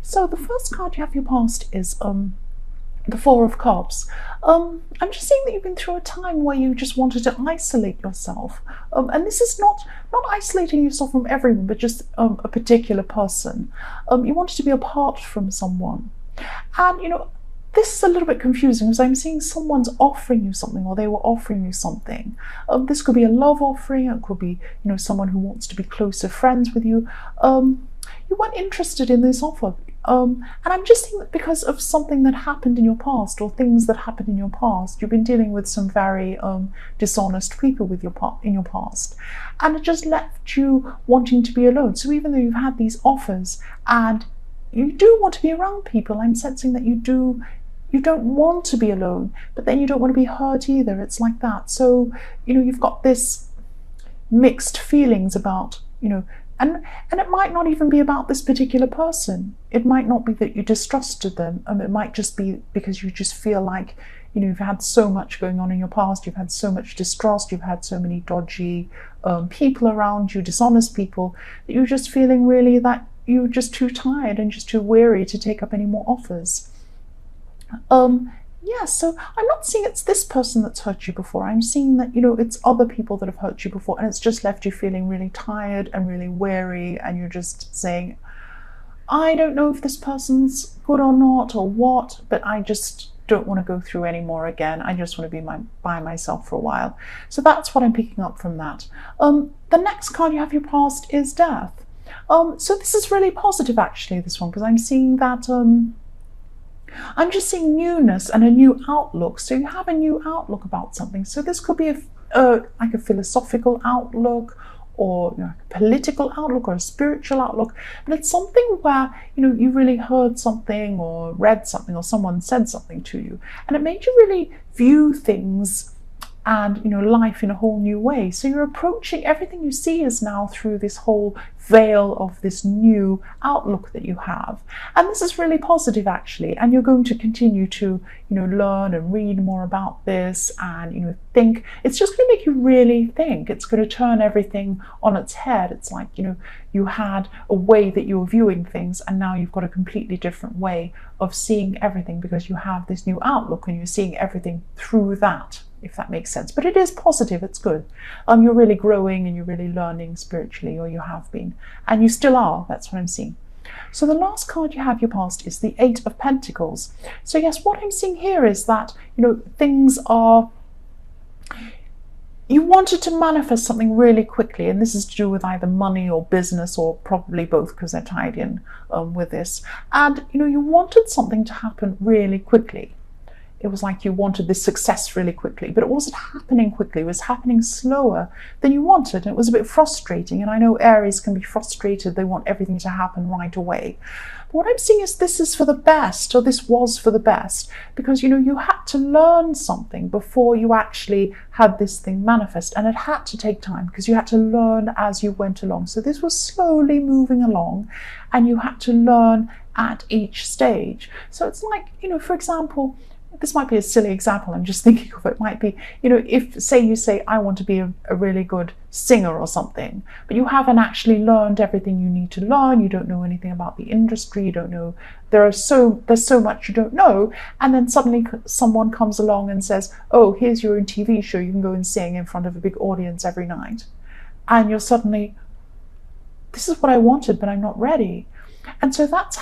So the first card you have for your past is the Four of Cups. I'm just seeing that you've been through a time where you just wanted to isolate yourself, and this is not isolating yourself from everyone, but just a particular person. You wanted to be apart from someone, and this is a little bit confusing because I'm seeing someone's offering you something, or they were offering you something. This could be a love offering. It could be someone who wants to be closer friends with you. You weren't interested in this offer. And I'm just seeing that because of something that happened in your past, or things that happened in your past, you've been dealing with some very dishonest people with in your past, and it just left you wanting to be alone. So even though you've had these offers and you do want to be around people, I'm sensing that you don't want to be alone, but then you don't want to be hurt either. It's like that. So you've got this mixed feelings about and it might not even be about this particular person. It might not be that you distrusted them. It might just be because you just feel like you've had so much going on in your past. You've had so much distrust. You've had so many dodgy people around you, dishonest people, that you're just feeling really that you're just too tired and just too weary to take up any more offers. Yeah, so I'm not seeing it's this person that's hurt you before. I'm seeing that, it's other people that have hurt you before, and it's just left you feeling really tired and really weary, and you're just saying, I don't know if this person's good or not or what, but I just don't want to go through any more again. I just want to be by myself for a while. So that's what I'm picking up from that. The next card you have your past is death. So this is really positive, actually, this one, because I'm seeing that I'm just seeing newness and a new outlook. So you have a new outlook about something. So this could be like a philosophical outlook, or a political outlook, or a spiritual outlook. But it's something where you really heard something or read something, or someone said something to you, and it made you really view things and life in a whole new way. So you're approaching everything you see is now through this whole veil of this new outlook that you have, and this is really positive, actually. And you're going to continue to learn and read more about this, and think. It's just going to make you really think. It's going to turn everything on its head. It's like you had a way that you were viewing things, and now you've got a completely different way of seeing everything, because you have this new outlook and you're seeing everything through that, if that makes sense. But it is positive. It's good. You're really growing and you're really learning spiritually, or you have been, and you still are. That's what I'm seeing. So the last card you have your past is the Eight of Pentacles. So yes, what I'm seeing here is that things are, you wanted to manifest something really quickly, and this is to do with either money or business, or probably both, because they're tied in with this. And you wanted something to happen really quickly. It was like you wanted this success really quickly, but it wasn't happening quickly. It was happening slower than you wanted, and it was a bit frustrating. And I know Aries can be frustrated. They want everything to happen right away. But what I'm seeing is this is for the best, or this was for the best, because you had to learn something before you actually had this thing manifest, and it had to take time, because you had to learn as you went along. So this was slowly moving along, and you had to learn at each stage. So it's like, for example, this might be a silly example, I'm just thinking of it, might be, if you say, I want to be a really good singer or something, but you haven't actually learned everything you need to learn, you don't know anything about the industry, you don't know, there's so much you don't know, and then suddenly someone comes along and says, oh, here's your own TV show, you can go and sing in front of a big audience every night. And you're suddenly, this is what I wanted, but I'm not ready. And so that's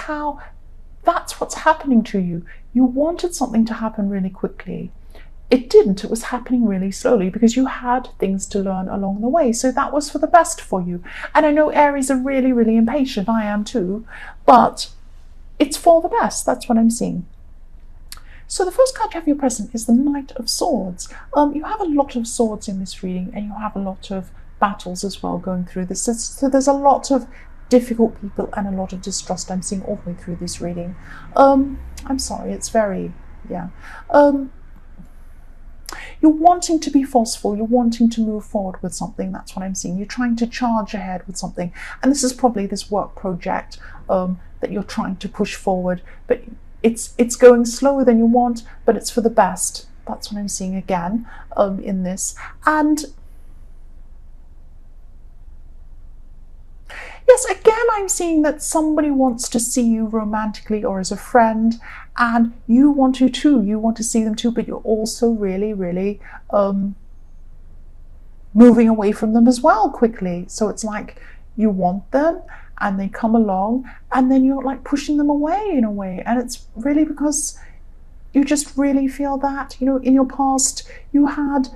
what's happening to you. You wanted something to happen really quickly. It didn't. It was happening really slowly, because you had things to learn along the way. So that was for the best for you. And I know Aries are really, really impatient. I am too. But it's for the best. That's what I'm seeing. So the first card you have your present is the Knight of Swords. You have a lot of swords in this reading, and you have a lot of battles as well going through this. So there's a lot of difficult people and a lot of distrust I'm seeing all the way through this reading. I'm sorry, it's very, yeah. You're wanting to be forceful, you're wanting to move forward with something, that's what I'm seeing. You're trying to charge ahead with something, and this is probably this work project that you're trying to push forward, but it's going slower than you want, but it's for the best. That's what I'm seeing again in this. And Yes, again, I'm seeing that somebody wants to see you romantically or as a friend, and you want to too. You want to see them too, but you're also really, really moving away from them as well quickly. So it's like you want them and they come along, and then you're like pushing them away in a way. And it's really because you just really feel that, in your past, you had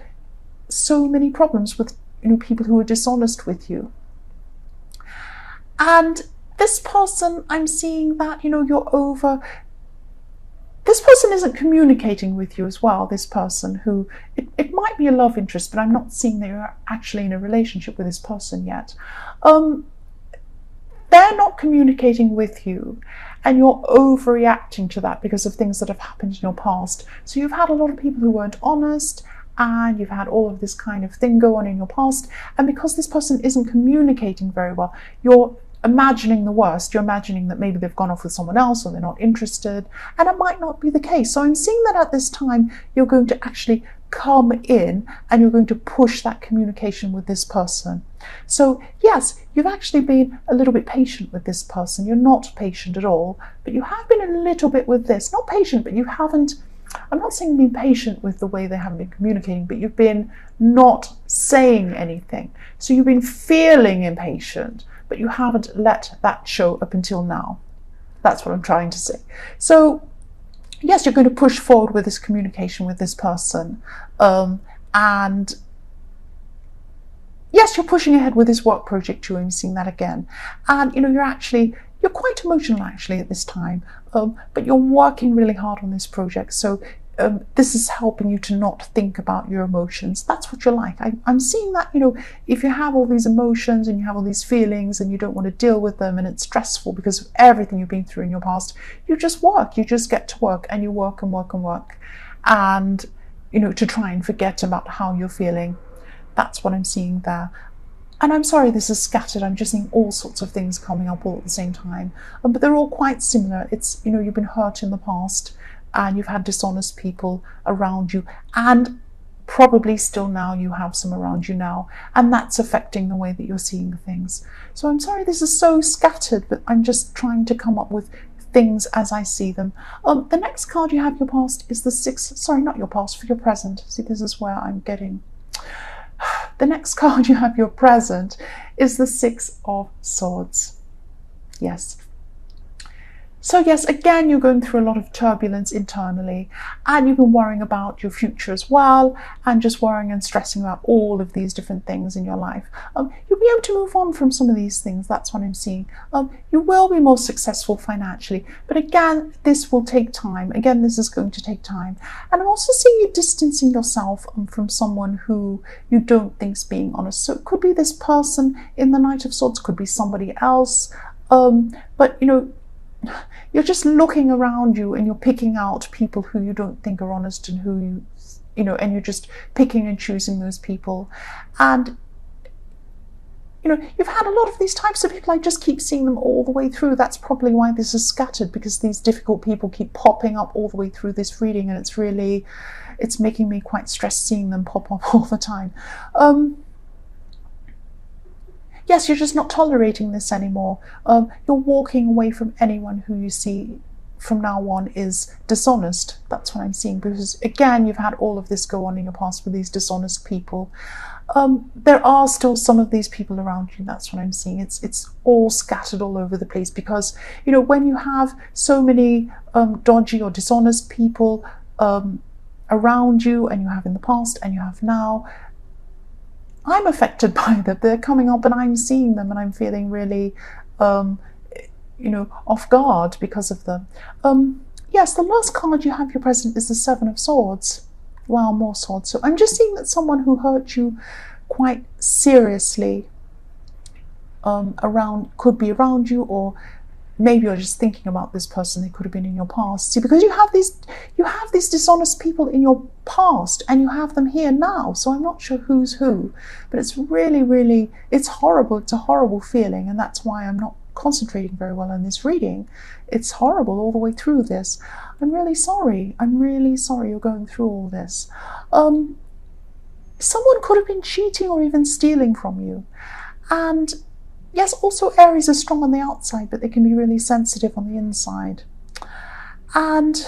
so many problems with, people who were dishonest with you. And this person, I'm seeing that, you're over. This person isn't communicating with you as well, this person who, it might be a love interest, but I'm not seeing that you're actually in a relationship with this person yet. They're not communicating with you, and you're overreacting to that because of things that have happened in your past. So you've had a lot of people who weren't honest, and you've had all of this kind of thing go on in your past, and because this person isn't communicating very well, you're imagining the worst. You're imagining that maybe they've gone off with someone else or they're not interested, and it might not be the case. So I'm seeing that at this time you're going to actually come in and you're going to push that communication with this person. So yes, you've actually been a little bit patient with this person. You're not patient at all, but you have been a little bit with this. Not patient, but you haven't, I'm not saying being patient with the way they haven't been communicating, but you've been not saying anything. So you've been feeling impatient, but you haven't let that show up until now. That's what I'm trying to say. So yes, you're going to push forward with this communication with this person. And yes, you're pushing ahead with this work project too. I'm seeing that again. And you're quite emotional actually at this time, but you're working really hard on this project. So this is helping you to not think about your emotions. That's what you're like. I'm seeing that, if you have all these emotions and you have all these feelings and you don't want to deal with them and it's stressful because of everything you've been through in your past, you just work. You just get to work and you work and work and work. And, to try and forget about how you're feeling. That's what I'm seeing there. And I'm sorry this is scattered. I'm just seeing all sorts of things coming up all at the same time. But they're all quite similar. It's, you've been hurt in the past, and you've had dishonest people around you, and probably still now you have some around you now, and that's affecting the way that you're seeing things. So I'm sorry this is so scattered, but I'm just trying to come up with things as I see them. The next card you have your past is the not your past, for your present. See, this is where I'm getting. The next card you have your present is the Six of Swords. Yes. So yes, again, you're going through a lot of turbulence internally, and you've been worrying about your future as well, and just worrying and stressing about all of these different things in your life. You'll be able to move on from some of these things. That's what I'm seeing. You will be more successful financially, but again, this will take time. Again, this is going to take time. And I'm also seeing you distancing yourself from someone who you don't think's being honest. So it could be this person in the Knight of Swords, could be somebody else, but you're just looking around you and you're picking out people who you don't think are honest, and who and you're just picking and choosing those people. And you've had a lot of these types of people. I just keep seeing them all the way through. That's probably why this is scattered, because these difficult people keep popping up all the way through this reading, and it's making me quite stressed seeing them pop up all the time. Yes, you're just not tolerating this anymore. You're walking away from anyone who you see from now on is dishonest. That's what I'm seeing, because again, you've had all of this go on in your past with these dishonest people. There are still some of these people around you. That's what I'm seeing. It's all scattered all over the place, because when you have so many dodgy or dishonest people around you, and you have in the past and you have now, I'm affected by them. They're coming up and I'm seeing them, and I'm feeling really off guard because of them. Yes, the last card you have your present is the Seven of Swords. Wow, more swords. So I'm just seeing that someone who hurt you quite seriously could be around you, or maybe you're just thinking about this person. They could have been in your past. See, because you have these dishonest people in your past, and you have them here now. So I'm not sure who's who, but it's really, really, it's horrible. It's a horrible feeling, and that's why I'm not concentrating very well on this reading. It's horrible all the way through this. I'm really sorry. I'm really sorry you're going through all this. Someone could have been cheating or even stealing from you, and Yes, also Aries are strong on the outside, but they can be really sensitive on the inside. And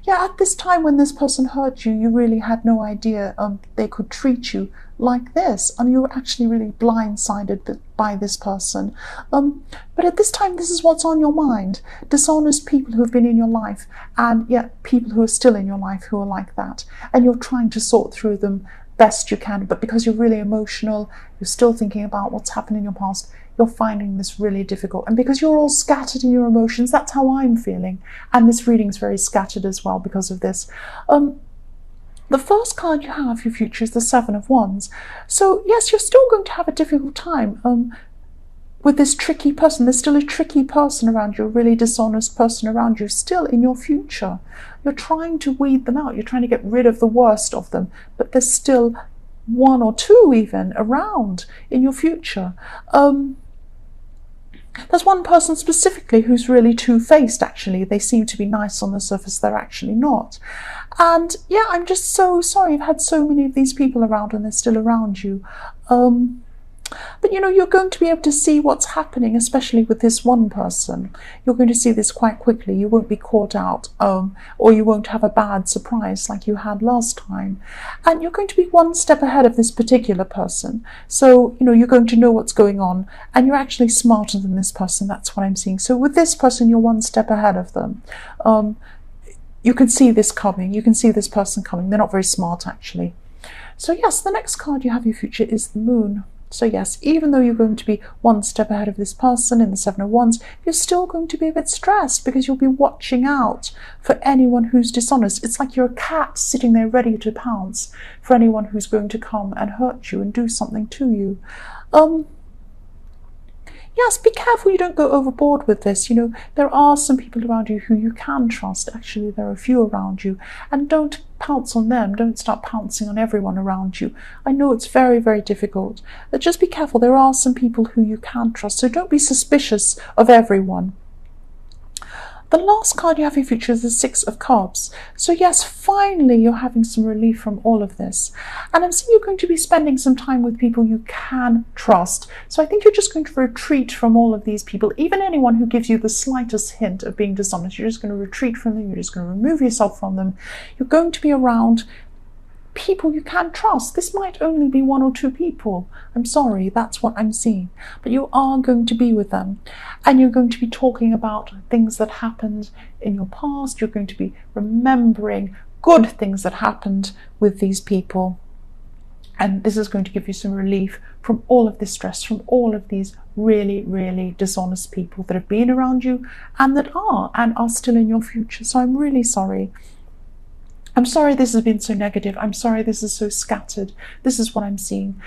yeah, at this time when this person hurt you, you really had no idea they could treat you like this, and you were actually really blindsided by this person. But at this time, this is what's on your mind. Dishonest people who have been in your life, and yet people who are still in your life who are like that, and you're trying to sort through them best you can, but because you're really emotional, you're still thinking about what's happened in your past, you're finding this really difficult. And because you're all scattered in your emotions, that's how I'm feeling. And this reading is very scattered as well because of this. The first card you have for your future is the Seven of Wands. So yes, you're still going to have a difficult time with this tricky person. There's still a tricky person around you, a really dishonest person around you, still in your future. You're trying to weed them out. You're trying to get rid of the worst of them, but there's still one or two even around in your future. There's one person specifically who's really two-faced, actually. They seem to be nice on the surface, they're actually not. And yeah, I'm just so sorry you've had so many of these people around and they're still around you. But you know, you're going to be able to see what's happening, especially with this one person. You're going to see this quite quickly. You won't be caught out, or you won't have a bad surprise like you had last time. And you're going to be one step ahead of this particular person. So, you know, you're going to know what's going on, and you're actually smarter than this person. That's what I'm seeing. So with this person, you're one step ahead of them. You can see this coming. You can see this person coming. They're not very smart, actually. So yes, the next card you have in your future is the Moon. So yes, even though you're going to be one step ahead of this person in the Seven of Wands, you're still going to be a bit stressed because you'll be watching out for anyone who's dishonest. It's like you're a cat sitting there ready to pounce for anyone who's going to come and hurt you and do something to you. Yes, be careful you don't go overboard with this. You know, there are some people around you who you can trust. Actually, there are a few around you. And don't pounce on them. Don't start pouncing on everyone around you. I know it's very, very difficult. But just be careful. There are some people who you can trust. So don't be suspicious of everyone. The last card you have in your future is the Six of Cups. So yes, finally you're having some relief from all of this. And I'm seeing you're going to be spending some time with people you can trust. So I think you're just going to retreat from all of these people, even anyone who gives you the slightest hint of being dishonest. You're just going to retreat from them. You're just going to remove yourself from them. You're going to be around people you can trust. This might only be one or two people. I'm sorry, that's what I'm seeing. But you are going to be with them. And you're going to be talking about things that happened in your past. You're going to be remembering good things that happened with these people. And this is going to give you some relief from all of this stress, from all of these really, really dishonest people that have been around you and that are still in your future. So I'm really sorry. I'm sorry this has been so negative. I'm sorry this is so scattered. This is what I'm seeing.